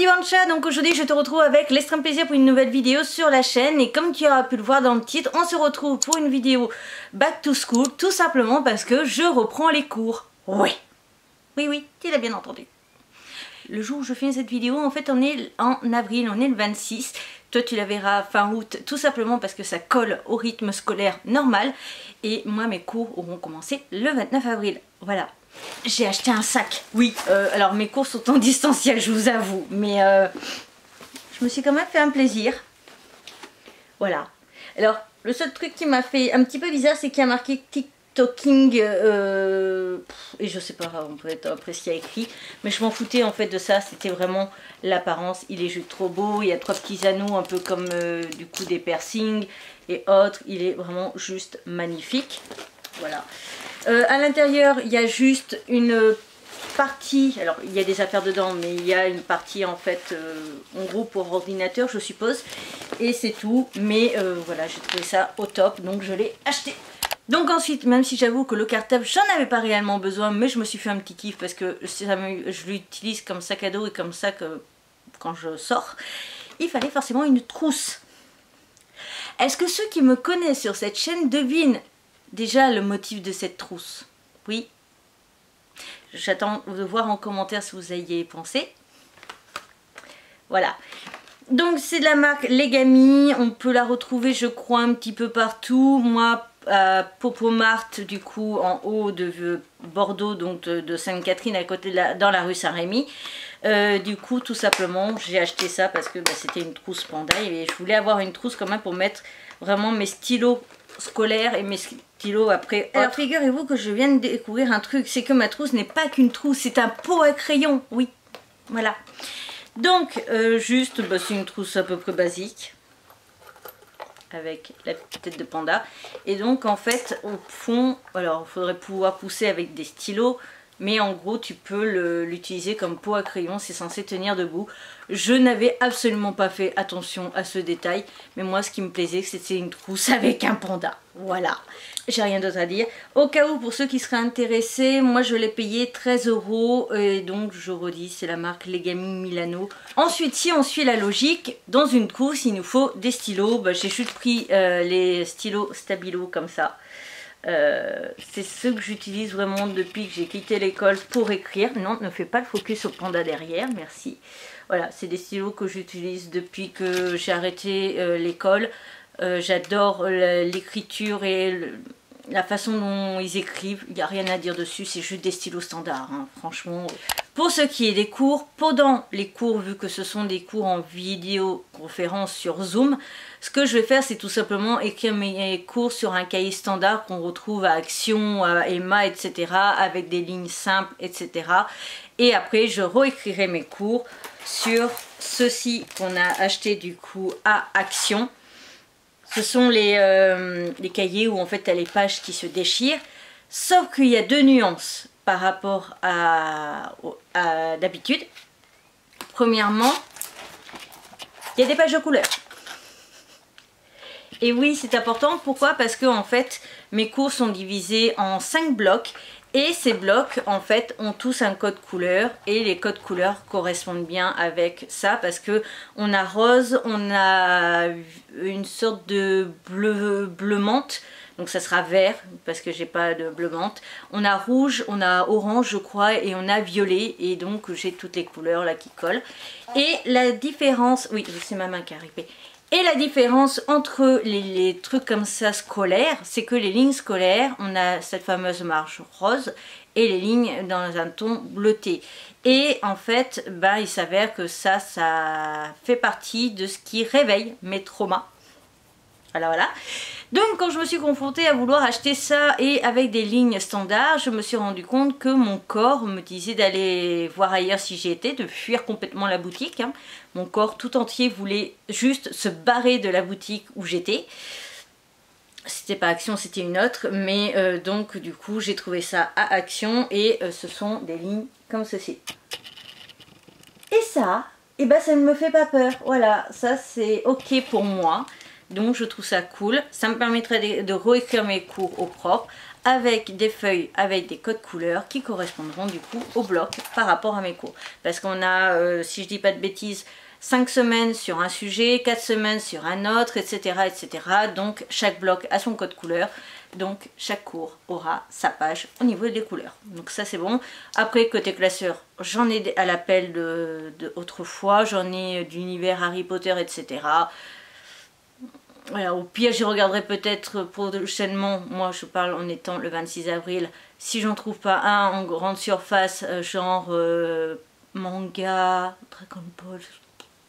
Divancha, donc aujourd'hui je te retrouve avec l'extrême plaisir pour une nouvelle vidéo sur la chaîne. Et comme tu auras pu le voir dans le titre, on se retrouve pour une vidéo Back to School, tout simplement parce que je reprends les cours. Oui, oui, tu l'as bien entendu. Le jour où je fais cette vidéo, en fait on est en avril, on est le 26. Toi tu la verras fin août, tout simplement parce que ça colle au rythme scolaire normal. Et moi mes cours auront commencé le 29 avril, voilà. J'ai acheté un sac, oui, alors mes cours sont en distanciel, je vous avoue, mais je me suis quand même fait un plaisir. Voilà. Alors, le seul truc qui m'a fait un petit peu bizarre, c'est qu'il y a marqué TikToking, et je sais pas, on peut être après ce qu'il y a écrit, mais je m'en foutais en fait de ça, c'était vraiment l'apparence. Il est juste trop beau, il y a trois petits anneaux, un peu comme du coup des piercings et autres, il est vraiment juste magnifique. Voilà. À l'intérieur, il y a juste une partie, alors il y a des affaires dedans, mais il y a une partie en fait, en gros pour ordinateur je suppose, et c'est tout. Mais voilà, j'ai trouvé ça au top, donc je l'ai acheté. Donc ensuite, même si j'avoue que le cartable, j'en avais pas réellement besoin, mais je me suis fait un petit kiff parce que je l'utilise comme sac à dos et comme ça que quand je sors, il fallait forcément une trousse. Est-ce que ceux qui me connaissent sur cette chaîne devinent déjà le motif de cette trousse? Oui. J'attends de voir en commentaire si vous y avez pensé. Voilà. Donc c'est de la marque Legami. On peut la retrouver je crois un petit peu partout. Moi à Popomart du coup en haut de Bordeaux, donc de Sainte-Catherine à côté dans la rue Saint-Rémy. Du coup tout simplement j'ai acheté ça parce que c'était une trousse panda et je voulais avoir une trousse quand même pour mettre vraiment mes stylos scolaires et mes stylos après. Alors figurez-vous que je viens de découvrir un truc, c'est que ma trousse n'est pas qu'une trousse, c'est un pot à crayon, oui, voilà. Donc juste, c'est une trousse à peu près basique, avec la tête de panda. Et donc en fait, au fond, alors il faudrait pouvoir pousser avec des stylos, mais en gros tu peux l'utiliser comme pot à crayon, c'est censé tenir debout. Je n'avais absolument pas fait attention à ce détail, mais moi ce qui me plaisait c'était une trousse avec un panda, voilà. J'ai rien d'autre à dire. Au cas où, pour ceux qui seraient intéressés, moi je l'ai payé 13 € et donc je redis, c'est la marque Legami Milano. Ensuite, si on suit la logique, dans une trousse il nous faut des stylos. J'ai juste pris les stylos Stabilo comme ça. C'est ceux que j'utilise vraiment depuis que j'ai quitté l'école pour écrire. Non, ne fais pas le focus au panda derrière, merci. Voilà, c'est des stylos que j'utilise depuis que j'ai arrêté l'école. J'adore l'écriture et la façon dont ils écrivent. Il n'y a rien à dire dessus, c'est juste des stylos standards, hein, franchement. Pour ce qui est des cours, pendant les cours, vu que ce sont des cours en vidéoconférence sur Zoom, ce que je vais faire, c'est tout simplement écrire mes cours sur un cahier standard qu'on retrouve à Action, à Emma, etc. avec des lignes simples, etc. Et après, je réécrirai mes cours sur ceci qu'on a acheté du coup à Action. Ce sont les cahiers où en fait tu as les pages qui se déchirent, sauf qu'il y a deux nuances par rapport à d'habitude. Premièrement, il y a des pages de couleur. Et oui, c'est important. Pourquoi? Parce que en fait, mes cours sont divisés en 5 blocs. Et ces blocs, en fait, ont tous un code couleur. Et les codes couleurs correspondent bien avec ça. Parce que on a rose, on a une sorte de bleu menthe. Donc ça sera vert, parce que j'ai pas de bleu menthe. On a rouge, on a orange, je crois, et on a violet. Et donc j'ai toutes les couleurs là qui collent. Et la différence... Oui, c'est ma main qui a ripé. Et la différence entre les trucs comme ça scolaires, c'est que les lignes scolaires, on a cette fameuse marge rose et les lignes dans un ton bleuté. Et en fait, il s'avère que ça fait partie de ce qui réveille mes traumas. Voilà. Donc quand je me suis confrontée à vouloir acheter ça et avec des lignes standards, je me suis rendu compte que mon corps me disait d'aller voir ailleurs si j'y étais, de fuir complètement la boutique. Hein. Mon corps tout entier voulait juste se barrer de la boutique où j'étais. C'était pas Action, c'était une autre, mais donc du coup j'ai trouvé ça à Action et ce sont des lignes comme ceci. Et ça, ça ne me fait pas peur. Voilà, ça c'est ok pour moi. Donc je trouve ça cool, ça me permettrait de réécrire mes cours au propre. avec des feuilles avec des codes couleurs qui correspondront du coup au bloc par rapport à mes cours. Parce qu'on a, si je dis pas de bêtises, 5 semaines sur un sujet, 4 semaines sur un autre, etc. etc. Donc chaque bloc a son code couleur. Donc chaque cours aura sa page au niveau des couleurs. Donc ça c'est bon. Après côté classeur, j'en ai à l'appel de autrefois. J'en ai d'univers Harry Potter, etc. Voilà, au pire j'y regarderai peut-être prochainement. Moi je parle en étant le 26 avril. Si j'en trouve pas un en grande surface, genre manga, Dragon Ball.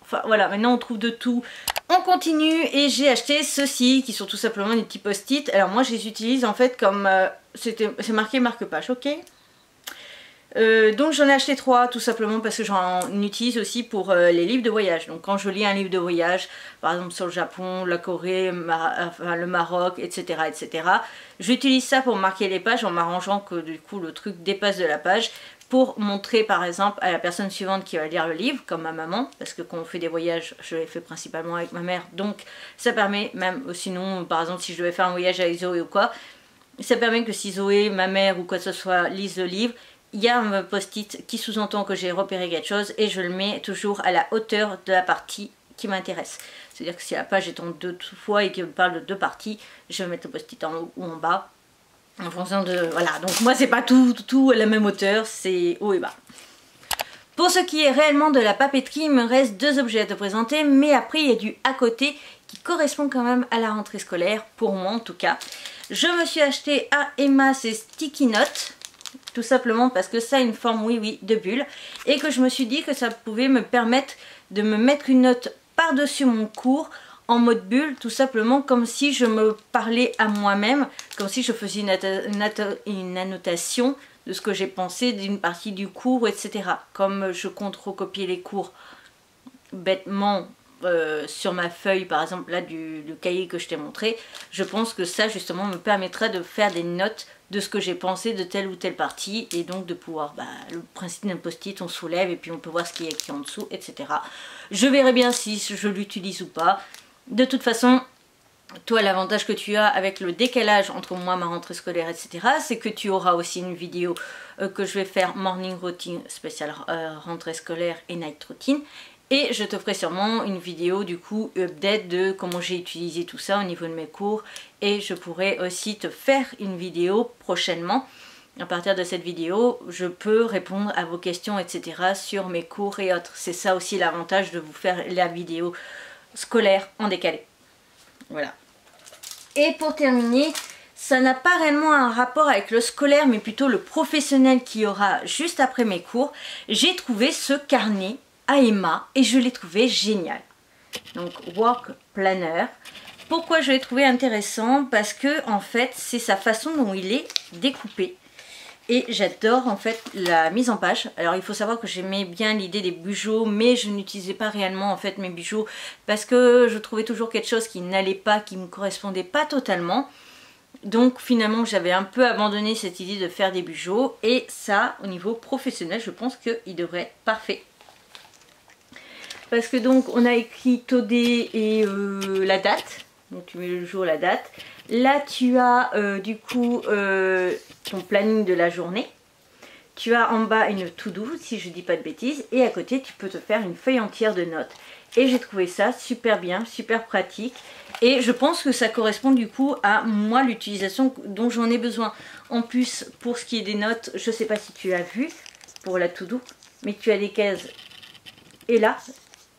Enfin voilà, maintenant on trouve de tout. On continue et j'ai acheté ceux-ci qui sont tout simplement des petits post-it. Alors moi je les utilise en fait comme... c'est marqué marque-page, ok. Donc j'en ai acheté 3 tout simplement parce que j'en utilise aussi pour les livres de voyage. Donc quand je lis un livre de voyage, par exemple sur le Japon, la Corée, enfin, le Maroc, etc. etc. j'utilise ça pour marquer les pages en m'arrangeant que du coup le truc dépasse de la page. Pour montrer par exemple à la personne suivante qui va lire le livre, comme ma maman, parce que quand on fait des voyages, je l'ai fait principalement avec ma mère, donc ça permet même, sinon par exemple si je devais faire un voyage avec Zoé ou quoi, ça permet que si Zoé, ma mère ou quoi que ce soit lisent le livre, il y a un post-it qui sous-entend que j'ai repéré quelque chose et je le mets toujours à la hauteur de la partie qui m'intéresse. C'est-à-dire que si la page est en 2 fois et qu'elle parle de 2 parties, je vais mettre le post-it en haut ou en bas. En fonction de... Voilà, donc moi c'est pas tout à la même hauteur, c'est haut et bas. Pour ce qui est réellement de la papeterie, il me reste 2 objets à te présenter, mais après il y a du à côté qui correspond quand même à la rentrée scolaire, pour moi en tout cas. Je me suis acheté à Emma ces sticky notes, tout simplement parce que ça a une forme, oui, de bulle, et que je me suis dit que ça pouvait me permettre de me mettre une note par-dessus mon cours, en mode bulle, tout simplement comme si je me parlais à moi-même, comme si je faisais une annotation de ce que j'ai pensé d'une partie du cours, etc. Comme je compte recopier les cours bêtement sur ma feuille, par exemple là du cahier que je t'ai montré, je pense que ça justement me permettra de faire des notes de ce que j'ai pensé de telle ou telle partie et donc de pouvoir, le principe d'un post-it, on soulève et puis on peut voir ce qu'il y a écrit en dessous, etc. Je verrai bien si je l'utilise ou pas. De toute façon, toi l'avantage que tu as avec le décalage entre moi, ma rentrée scolaire, etc. c'est que tu auras aussi une vidéo que je vais faire morning routine spéciale rentrée scolaire et night routine. Et je te ferai sûrement une vidéo du coup update de comment j'ai utilisé tout ça au niveau de mes cours. Et je pourrai aussi te faire une vidéo prochainement. À partir de cette vidéo, je peux répondre à vos questions, etc. sur mes cours et autres. C'est ça aussi l'avantage de vous faire la vidéo scolaire en décalé. Voilà. Et pour terminer, ça n'a pas réellement un rapport avec le scolaire, mais plutôt le professionnel qui y aura juste après mes cours. J'ai trouvé ce carnet à Emma et je l'ai trouvé génial. Donc Work Planner. Pourquoi je l'ai trouvé intéressant? Parce que en fait c'est sa façon dont il est découpé. Et j'adore en fait la mise en page. Alors il faut savoir que j'aimais bien l'idée des bijoux, mais je n'utilisais pas réellement en fait mes bijoux parce que je trouvais toujours quelque chose qui n'allait pas, qui ne me correspondait pas totalement. Donc finalement j'avais un peu abandonné cette idée de faire des bijoux. Et ça au niveau professionnel je pense qu'il devrait être parfait. Parce que donc on a écrit Todé et la date. Donc tu mets le jour, la date. Là tu as du coup ton planning de la journée. Tu as en bas une to-do si je dis pas de bêtises. Et à côté tu peux te faire une feuille entière de notes. Et j'ai trouvé ça super bien, super pratique. Et je pense que ça correspond du coup à moi l'utilisation dont j'en ai besoin. En plus pour ce qui est des notes, je sais pas si tu as vu pour la to-do. Mais tu as des cases et là.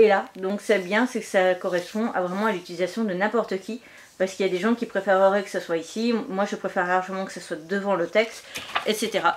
Et là, donc c'est bien, c'est que ça correspond vraiment à l'utilisation de n'importe qui. Parce qu'il y a des gens qui préféreraient que ça soit ici. Moi, je préfère largement que ça soit devant le texte, etc.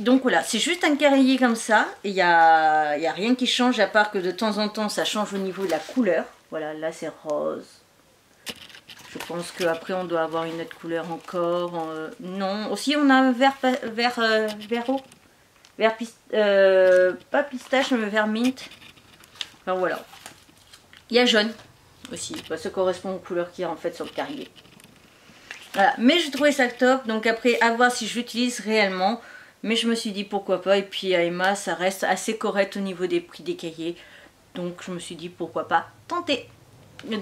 Donc voilà, c'est juste un cahier comme ça. Il n'y a rien qui change à part que de temps en temps, ça change au niveau de la couleur. Voilà, là c'est rose. Je pense qu'après, on doit avoir une autre couleur encore. Non, aussi on a un vert haut. Vert pas pistache, mais vert mint. Enfin voilà. Il y a jaune aussi. Ça correspond aux couleurs qu'il y a en fait sur le carrier. Voilà. Mais j'ai trouvé ça top. Donc après, à voir si je l'utilise réellement. Mais je me suis dit pourquoi pas. Et puis à Emma, ça reste assez correct au niveau des prix des cahiers. Donc je me suis dit pourquoi pas tenter.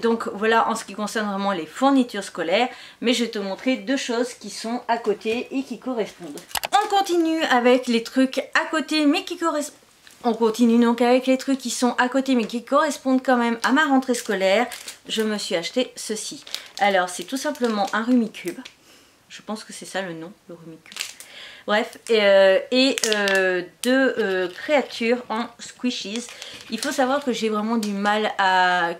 Donc voilà en ce qui concerne vraiment les fournitures scolaires, mais je vais te montrer deux choses qui sont à côté et qui correspondent. On continue avec les trucs à côté mais qui correspondent. On continue donc avec les trucs qui sont à côté mais qui correspondent quand même à ma rentrée scolaire. Je me suis acheté ceci. Alors c'est tout simplement un Rummikub. Je pense que c'est ça le nom, le Rummikub. Bref, et deux créatures en squishies. Il faut savoir que j'ai vraiment du mal à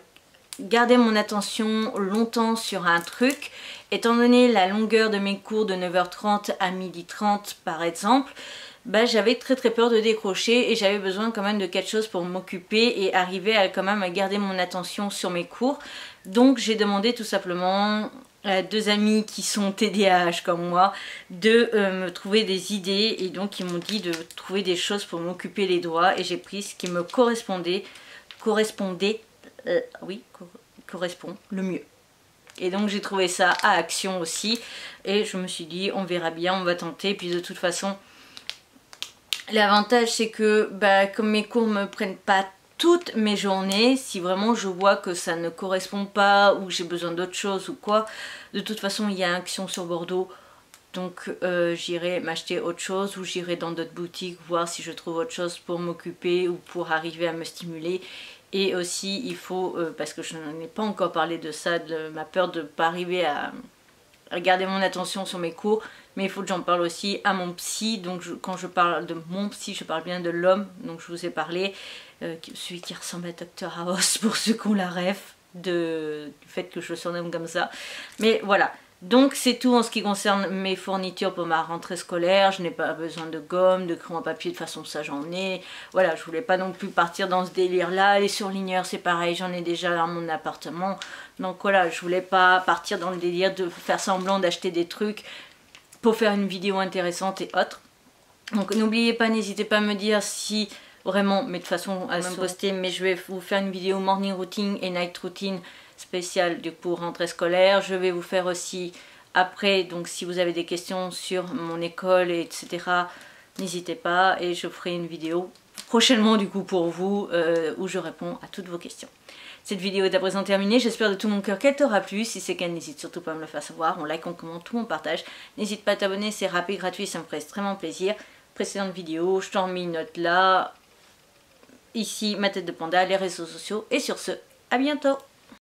garder mon attention longtemps sur un truc. Étant donné la longueur de mes cours de 9h30 à 12h30 par exemple, bah, j'avais très peur de décrocher et j'avais besoin quand même de quelque chose pour m'occuper et arriver à quand même à garder mon attention sur mes cours. Donc j'ai demandé tout simplement à deux amis qui sont TDAH comme moi de me trouver des idées, et donc ils m'ont dit de trouver des choses pour m'occuper les doigts, et j'ai pris ce qui me correspond le mieux. Et donc j'ai trouvé ça à Action aussi et je me suis dit on verra bien, on va tenter. Puis de toute façon l'avantage c'est que bah, comme mes cours me prennent pas toutes mes journées, si vraiment je vois que ça ne correspond pas ou j'ai besoin d'autre chose ou quoi, de toute façon il y a Action sur Bordeaux, donc j'irai m'acheter autre chose ou j'irai dans d'autres boutiques voir si je trouve autre chose pour m'occuper ou pour arriver à me stimuler. Et aussi il faut, parce que je n'en ai pas encore parlé de ça, de ma peur de ne pas arriver à garder mon attention sur mes cours, mais il faut que j'en parle aussi à mon psy. Donc quand je parle de mon psy, je parle bien de l'homme, donc je vous ai parlé, celui qui ressemble à Dr House pour ceux qui ont la ref du fait que je le surnomme comme ça. Mais voilà. Donc c'est tout en ce qui concerne mes fournitures pour ma rentrée scolaire. Je n'ai pas besoin de gomme, de crayon à papier, de toute façon ça j'en ai. Voilà, je voulais pas non plus partir dans ce délire là. Les surligneurs c'est pareil, j'en ai déjà dans mon appartement. Donc voilà, je voulais pas partir dans le délire de faire semblant d'acheter des trucs pour faire une vidéo intéressante et autres. Donc n'oubliez pas, n'hésitez pas à me dire si vraiment, mais de toute façon à me poster, mais je vais vous faire une vidéo morning routine et night routine spécial du coup rentrée scolaire. Je vais vous faire aussi après, donc si vous avez des questions sur mon école etc, n'hésitez pas, et je ferai une vidéo prochainement du coup pour vous où je réponds à toutes vos questions. Cette vidéo est à présent terminée, j'espère de tout mon cœur qu'elle t'aura plu. Si c'est le cas, n'hésite surtout pas à me le faire savoir, on like, on commente, tout on partage. N'hésite pas à t'abonner, c'est rapide, gratuit, ça me ferait extrêmement plaisir. Précédente vidéo, je t'en remets une note là, ici ma tête de panda, les réseaux sociaux, et sur ce, à bientôt.